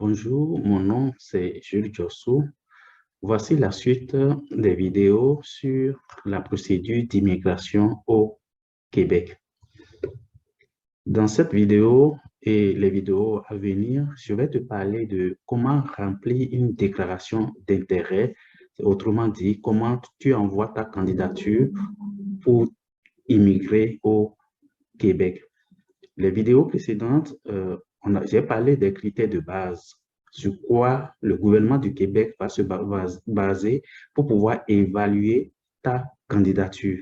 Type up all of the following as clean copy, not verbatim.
Bonjour, mon nom c'est Jules Jossou. Voici la suite des vidéos sur la procédure d'immigration au Québec. Dans cette vidéo et les vidéos à venir, je vais te parler de comment remplir une déclaration d'intérêt. Autrement dit, comment tu envoies ta candidature pour immigrer au Québec. Les vidéos précédentes, j'ai parlé des critères de base sur quoi le gouvernement du Québec va se baser pour pouvoir évaluer ta candidature.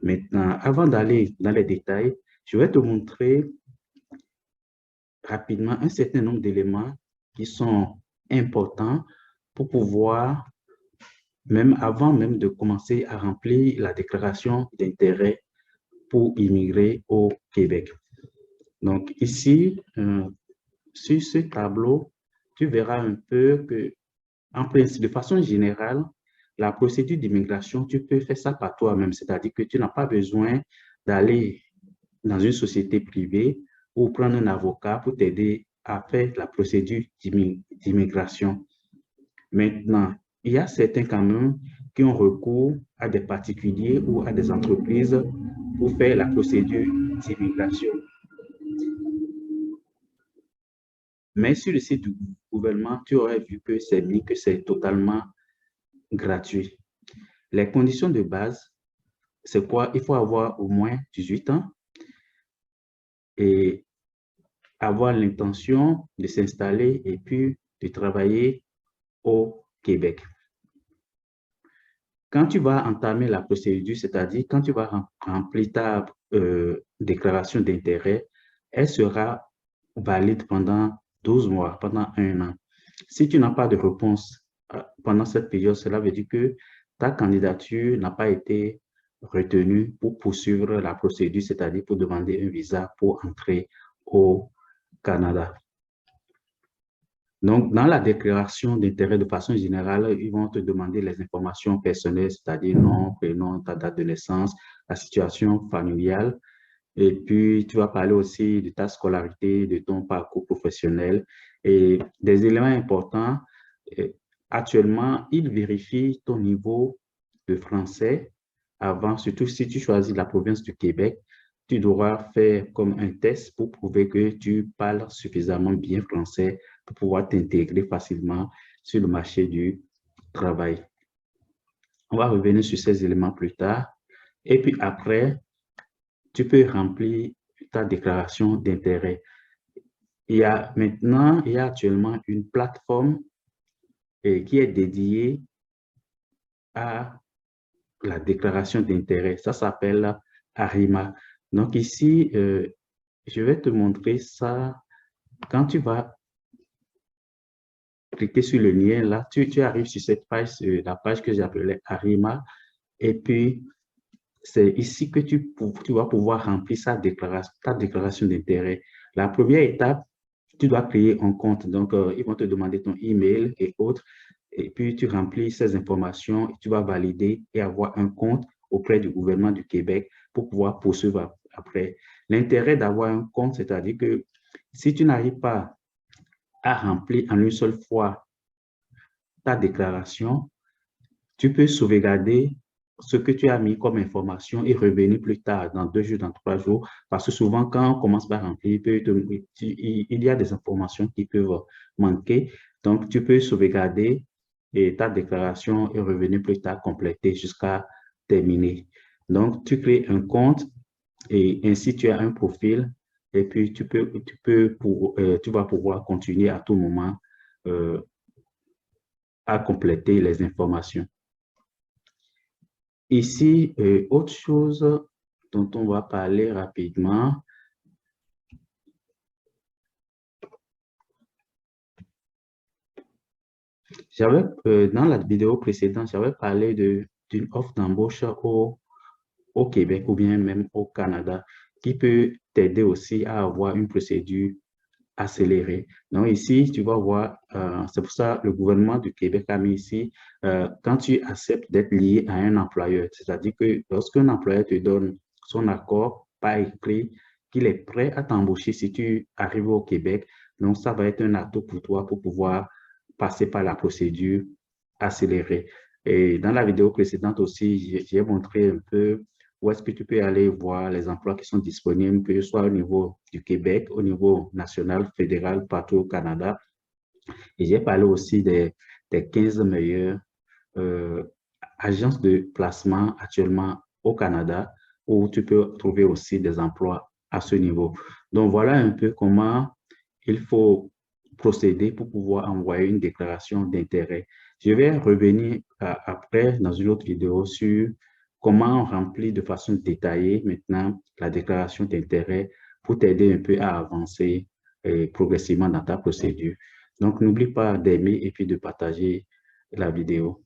Maintenant, avant d'aller dans les détails, je vais te montrer rapidement un certain nombre d'éléments qui sont importants pour pouvoir, même avant même de commencer à remplir la déclaration d'intérêt pour immigrer au Québec. Donc ici, sur ce tableau, tu verras un peu que, en principe, de façon générale, la procédure d'immigration, tu peux faire ça par toi-même, c'est-à-dire que tu n'as pas besoin d'aller dans une société privée ou prendre un avocat pour t'aider à faire la procédure d'immigration. Maintenant, il y a certains quand même qui ont recours à des particuliers ou à des entreprises pour faire la procédure d'immigration. Mais sur le site du gouvernement, tu aurais vu que c'est mis que c'est totalement gratuit. Les conditions de base, c'est quoi? Il faut avoir au moins 18 ans et avoir l'intention de s'installer et puis de travailler au Québec. Quand tu vas entamer la procédure, c'est-à-dire quand tu vas remplir ta déclaration d'intérêt, elle sera valide pendant 12 mois, pendant 1 an. Si tu n'as pas de réponse pendant cette période, cela veut dire que ta candidature n'a pas été retenue pour poursuivre la procédure, c'est-à-dire pour demander un visa pour entrer au Canada. Donc, dans la déclaration d'intérêt de façon générale, ils vont te demander les informations personnelles, c'est-à-dire nom, prénom, ta date de naissance, la situation familiale. Et puis, tu vas parler aussi de ta scolarité, de ton parcours professionnel. Et des éléments importants, actuellement, ils vérifient ton niveau de français avant, surtout si tu choisis la province du Québec. Tu devras faire comme un test pour prouver que tu parles suffisamment bien français pour pouvoir t'intégrer facilement sur le marché du travail. On va revenir sur ces éléments plus tard. Et puis après, tu peux remplir ta déclaration d'intérêt. Il y a actuellement une plateforme qui est dédiée à la déclaration d'intérêt. Ça s'appelle Arima. Donc ici, je vais te montrer ça. Quand tu vas cliquer sur le lien là, tu arrives sur cette page, la page que j'appelais Arima. Et puis, c'est ici que tu vas pouvoir remplir ta déclaration d'intérêt. La première étape, tu dois créer un compte. Donc, ils vont te demander ton email et autres. Et puis, tu remplis ces informations et tu vas valider et avoir un compte auprès du gouvernement du Québec pour pouvoir poursuivre après. L'intérêt d'avoir un compte, c'est-à-dire que si tu n'arrives pas à remplir en une seule fois ta déclaration, tu peux sauvegarder ce que tu as mis comme information et revenir plus tard, dans 2 jours, dans 3 jours, parce que souvent, quand on commence par remplir, il y a des informations qui peuvent manquer. Donc, tu peux sauvegarder ta déclaration et revenir plus tard compléter jusqu'à terminer. Donc, tu crées un compte et ainsi tu as un profil et puis tu vas pouvoir continuer à tout moment à compléter les informations. Ici, autre chose dont on va parler rapidement. Dans la vidéo précédente, j'avais parlé d'une offre d'embauche au Québec ou bien même au Canada qui peut t'aider aussi à avoir une procédure accélérée. Donc ici, tu vas voir, c'est pour ça que le gouvernement du Québec a mis ici, quand tu acceptes d'être lié à un employeur, c'est-à-dire que lorsqu'un employeur te donne son accord par écrit qu'il est prêt à t'embaucher si tu arrives au Québec. Donc, ça va être un atout pour toi pour pouvoir passer par la procédure accélérée. Et dans la vidéo précédente aussi, j'ai montré un peu où est-ce que tu peux aller voir les emplois qui sont disponibles, que ce soit au niveau du Québec, au niveau national, fédéral, partout au Canada. Et j'ai parlé aussi des 15 meilleures euh, agences de placement actuellement au Canada où tu peux trouver aussi des emplois à ce niveau. Donc, voilà un peu comment il faut procéder pour pouvoir envoyer une déclaration d'intérêt. Je vais revenir après dans une autre vidéo sur comment on remplit de façon détaillée maintenant la déclaration d'intérêt pour t'aider un peu à avancer progressivement dans ta procédure. Donc, n'oublie pas d'aimer et puis de partager la vidéo.